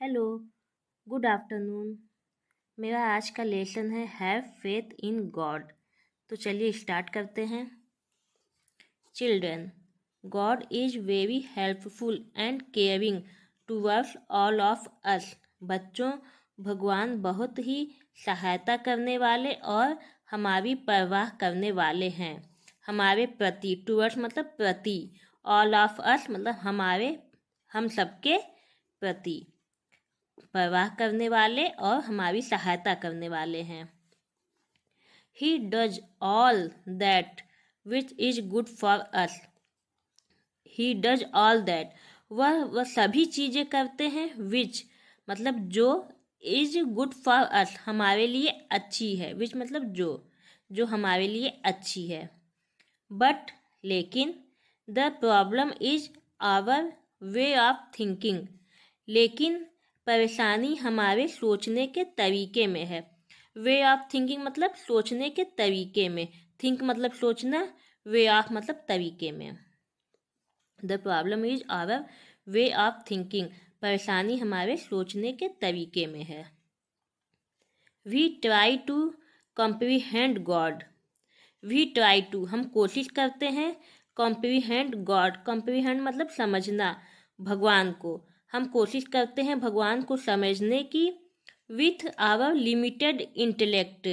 Hello, good afternoon. मेरा आज का लेसन है हैव फेथ इन गॉड। तो चलिए स्टार्ट करते हैं। Children, God is very helpful and caring towards all of us. बच्चों, भगवान बहुत ही सहायता करने वाले और हमारी परवाह करने वाले हैं। हमारे प्रति, टूवर्ड्स मतलब प्रति, ऑल ऑफ अस मतलब हम सबके प्रति परवाह करने वाले और हमारी सहायता करने वाले हैं। He does all that which is good for us. He does all that. वह सभी चीज़ें करते हैं which मतलब जो, is good for us हमारे लिए अच्छी है, which मतलब जो हमारे लिए अच्छी है। But लेकिन the problem is our way of thinking. लेकिन परेशानी हमारे सोचने के तरीके में है। वे ऑफ थिंकिंग मतलब सोचने के तरीके में, थिंक मतलब सोचना, वे ऑफ मतलब तरीके में। The problem is our way of thinking, परेशानी हमारे सोचने के तरीके में है। We try to comprehend God. We try to हम कोशिश करते हैं, कॉम्प्रीहेंड गॉड, कॉम्प्रीहेंड मतलब समझना, भगवान को हम कोशिश करते हैं भगवान को समझने की विथ आवर लिमिटेड इंटेलेक्ट,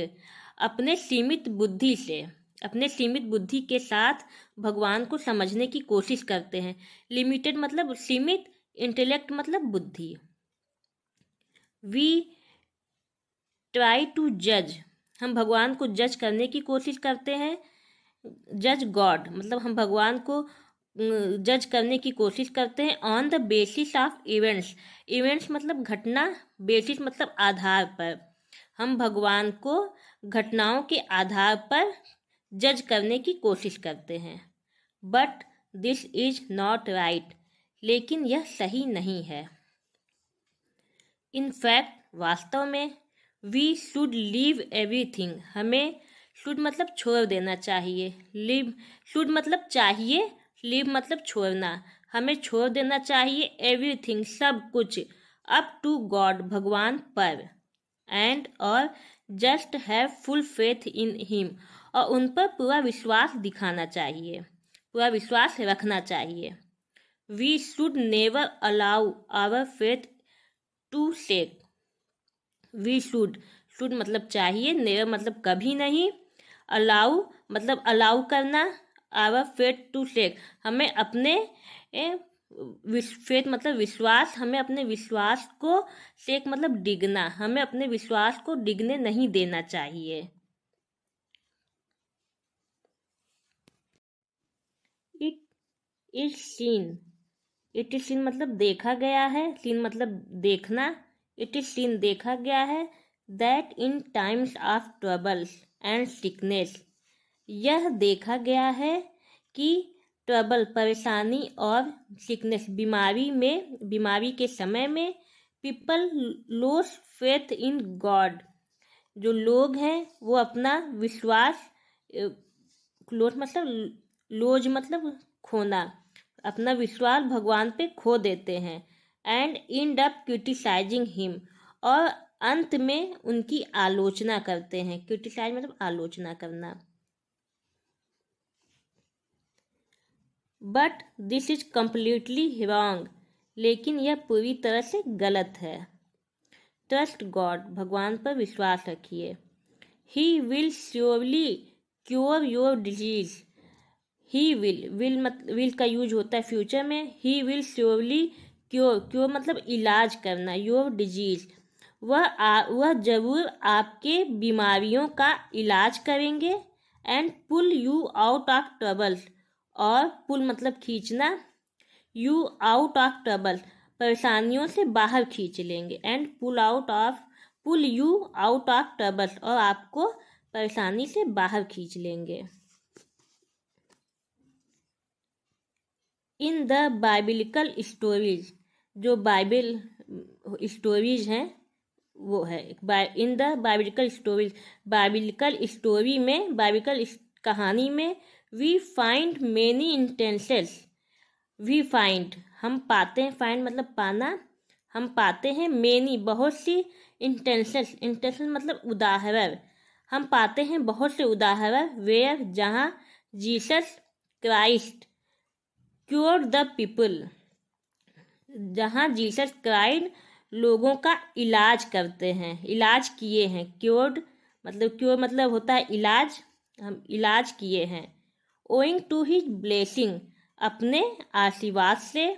अपने सीमित बुद्धि से, अपने सीमित बुद्धि के साथ भगवान को समझने की कोशिश करते हैं। लिमिटेड मतलब सीमित, इंटेलेक्ट मतलब बुद्धि। वी ट्राई टू जज, हम भगवान को जज करने की कोशिश करते हैं। जज गॉड मतलब हम भगवान को जज करने की कोशिश करते हैं on the basis of events. Events मतलब घटना, बेसिस मतलब आधार पर। हम भगवान को घटनाओं के आधार पर जज करने की कोशिश करते हैं। But this is not right, लेकिन यह सही नहीं है। इन फैक्ट वास्तव में, वी शुड लीव एवरीथिंग, हमें शुड मतलब छोड़ देना चाहिए, लीव शुड मतलब चाहिए, लीव मतलब छोड़ना, हमें छोड़ देना चाहिए एवरीथिंग सब कुछ, अप टू गॉड भगवान पर, एंड और just have full faith in him, और उन पर पूरा विश्वास दिखाना चाहिए, पूरा विश्वास रखना चाहिए। We should never allow our faith to shake. We should मतलब चाहिए, नेवर मतलब कभी नहीं, अलाउ मतलब अलाउ करना, आवर फेथ टू शेक हमें अपने फेथ मतलब विश्वास, हमें अपने विश्वास को, शेक मतलब डिगना, हमें अपने विश्वास को डिगने नहीं देना चाहिए। It is seen, it is seen मतलब देखा गया है, सीन मतलब देखना, इट इज सीन देखा गया है, that in times of troubles and sickness, यह देखा गया है कि ट्रबल परेशानी और सिकनेस बीमारी के समय में, people lose faith in God, जो लोग हैं वो अपना विश्वास, लूज मतलब लूज मतलब खोना, अपना विश्वास भगवान पे खो देते हैं। And end up criticising him, और अंत में उनकी आलोचना करते हैं। क्रिटिसाइज मतलब आलोचना करना। But this is completely wrong, लेकिन यह पूरी तरह से गलत है। ट्रस्ट गॉड, भगवान पर विश्वास रखिए। He will surely cure your disease. He will का यूज होता है फ्यूचर में। ही विल श्योरली क्योर मतलब इलाज करना, योर डिजीज, वह जरूर आपके बीमारियों का इलाज करेंगे। And pull you out of trouble, और पुल मतलब खींचना, यू आउट ऑफ ट्रबल परेशानियों से बाहर खींच लेंगे। And pull you out of trouble, और आपको परेशानी से बाहर खींच लेंगे। इन द बाइबिलिकल स्टोरीज, जो बाइबल स्टोरीज हैं वो है in the biblical stories, biblical story में, बाइबिलिकल कहानी में, we find many instances, we find हम पाते हैं, फाइंड मतलब पाना, हम पाते हैं मेनी बहुत सी इंटेंशन मतलब उदाहरण, हम पाते हैं बहुत से उदाहरण वेयर जहाँ Jesus Christ cure the people, जहाँ जीसस क्राइस्ट लोगों का इलाज करते हैं, इलाज किए हैं। क्योर मतलब होता है इलाज, हम इलाज किए हैं। ओइंग टू हिज ब्लेसिंग अपने आशीर्वाद से,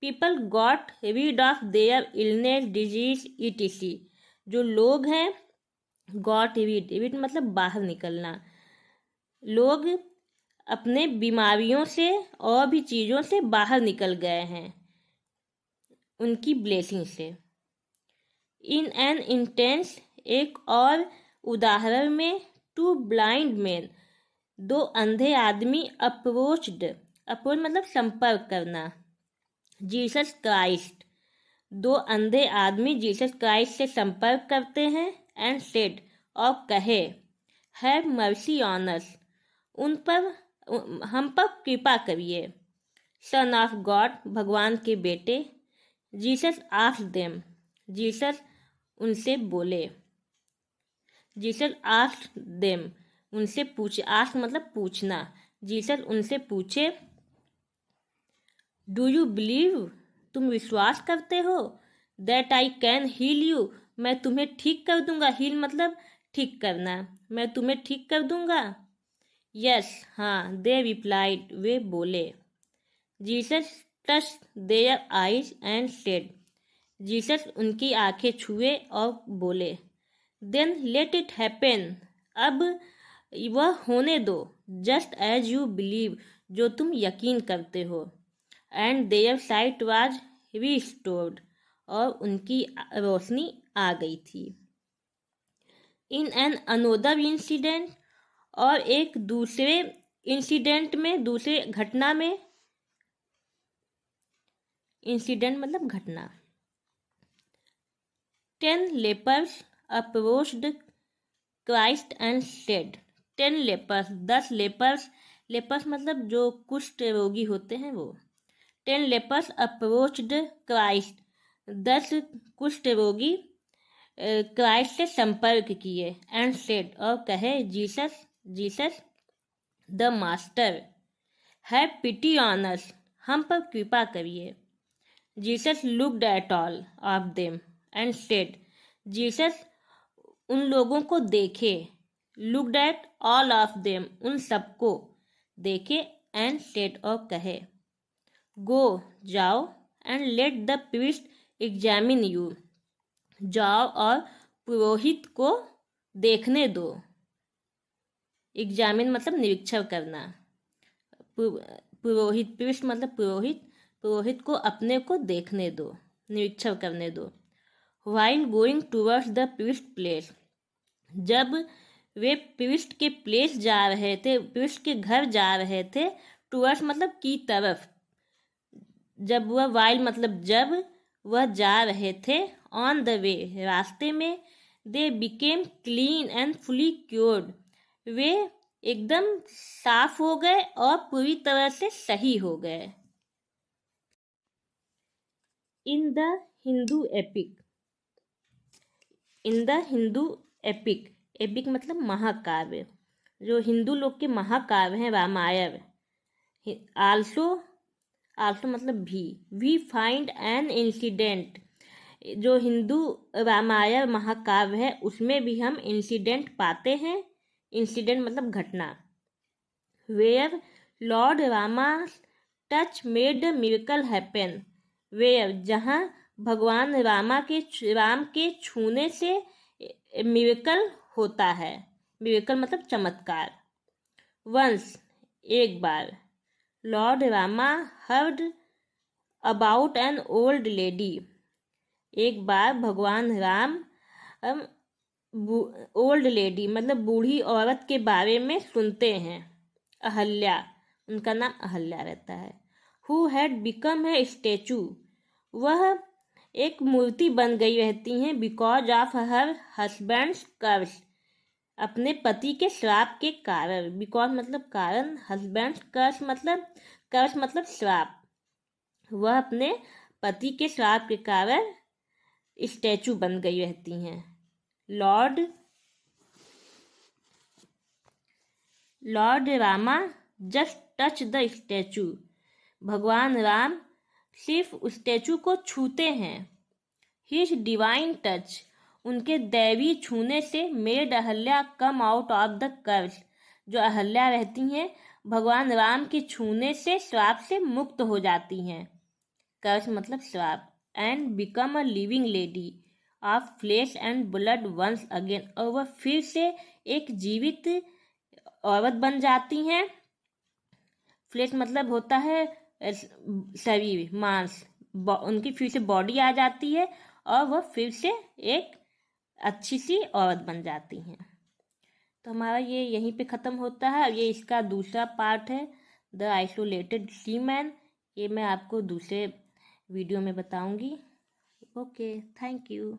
people got read of their illness disease etc, जो लोग हैं गॉट रीड मतलब बाहर निकलना, लोग अपने बीमारियों से और भी चीज़ों से बाहर निकल गए हैं उनकी ब्लेसिंग से। इन एन इंटेंस एक और उदाहरण में, टू ब्लाइंड मैन दो अंधे आदमी अप्रोच मतलब संपर्क करना, जीसस क्राइस्ट दो अंधे आदमी जीसस क्राइस्ट से संपर्क करते हैं, एंड सेड और कहे, हैव मर्सी ऑन अस उन पर हम पर कृपा करिए, सन ऑफ गॉड भगवान के बेटे, जीसस आस्क्ड देम जीसस उनसे बोले, जीसस आस्क्ड देम उनसे पूछे, आस्क मतलब पूछना, जीसस उनसे पूछे, डू यू बिलीव तुम विश्वास करते हो, that I can heal you मैं तुम्हें ठीक कर दूंगा, हील मतलब ठीक करना, मैं तुम्हें ठीक कर दूंगा। यस हाँ, दे रिप्लाइड वे बोले, Jesus touch their eyes and said Jesus उनकी आंखें छुए और बोले, देन लेट इट हैपन अब वह होने दो, जस्ट एज यू बिलीव जो तुम यकीन करते हो, and their sight was restored और उनकी रोशनी आ गई थी। इन एन अनोदर इंसिडेंट और एक दूसरे इंसिडेंट में, दूसरे घटना में, इंसिडेंट मतलब घटना, 10 lepers approached Christ and said, 10 lepers 10 lepers मतलब जो कुष्ठ रोगी होते हैं वो, 10 lepers approached Christ 10 कुष्ठ रोगी क्राइस्ट से संपर्क किए, एंड सेड और कहे, Jesus the master have pity on us हम पर कृपा करिए, Jesus looked at all of them and said Jesus उन लोगों को देखे, looked at all of them उन सबको देखे, एंड सेड और कहे, गो जाओ, and let the priest examine you जाओ और पुरोहित को देखने दो, एग्जामिन मतलब निरीक्षण करना, पुरोहित प्रीस्ट मतलब पुरोहित को अपने को देखने दो, निरीक्षण करने दो। While going towards the priest place जब वे प्रीस्ट के प्लेस जा रहे थे, प्रीस्ट के घर जा रहे थे, टूवर्ड्स मतलब की तरफ, जब वह वाइल मतलब जब वह जा रहे थे, ऑन द वे रास्ते में, they became clean and fully cured वे एकदम साफ हो गए और पूरी तरह से सही हो गए। In the Hindu epic epic मतलब महाकाव्य, जो हिंदू लोग के महाकाव्य हैं रामायण, आल्सो मतलब वी फाइंड एन इंसिडेंट, जो हिंदू रामायण महाकाव्य है उसमें भी हम इंसिडेंट पाते हैं, इंसिडेंट मतलब घटना, where lord Rama touch made miracle happen where जहाँ भगवान राम के छूने से मिरेकल होता है, मिरेकल मतलब चमत्कार। वंस एक बार, lord Rama heard about an old lady एक बार भगवान राम ओल्ड लेडी मतलब बूढ़ी औरत के बारे में सुनते हैं, अहल्या उनका नाम अहल्या रहता है, who had become a statue वह एक मूर्ति बन गई रहती हैं, बिकॉज ऑफ हर हस्बैंड्स कर्स अपने पति के श्राप के कारण, बिकॉज मतलब कारण, हस्बैंड्स कर्स मतलब श्राप, वह अपने पति के श्राप के कारण स्टैचू बन गई रहती हैं। Lord Rama just touch the statue. भगवान राम सिर्फ स्टैचू को छूते हैं। हिज डिवाइन टच, उनके दैवी छूने से made Ahalya come out of the curse. जो अहल्या रहती हैं भगवान राम के छूने से श्राप से मुक्त हो जाती हैं। कर्स मतलब श्राप। And become a living lady of flesh and blood once again, और वह फिर से एक जीवित औरत बन जाती हैं। फ्लेश मतलब होता है शरीर, मांस। उनकी फिर से बॉडी आ जाती है और वह फिर से एक अच्छी सी औरत बन जाती हैं। तो हमारा ये यहीं पे ख़त्म होता है। ये इसका दूसरा पार्ट है, द आइसोलेटेड सीमैन। ये मैं आपको दूसरे वीडियो में बताऊंगी। Okay, thank you.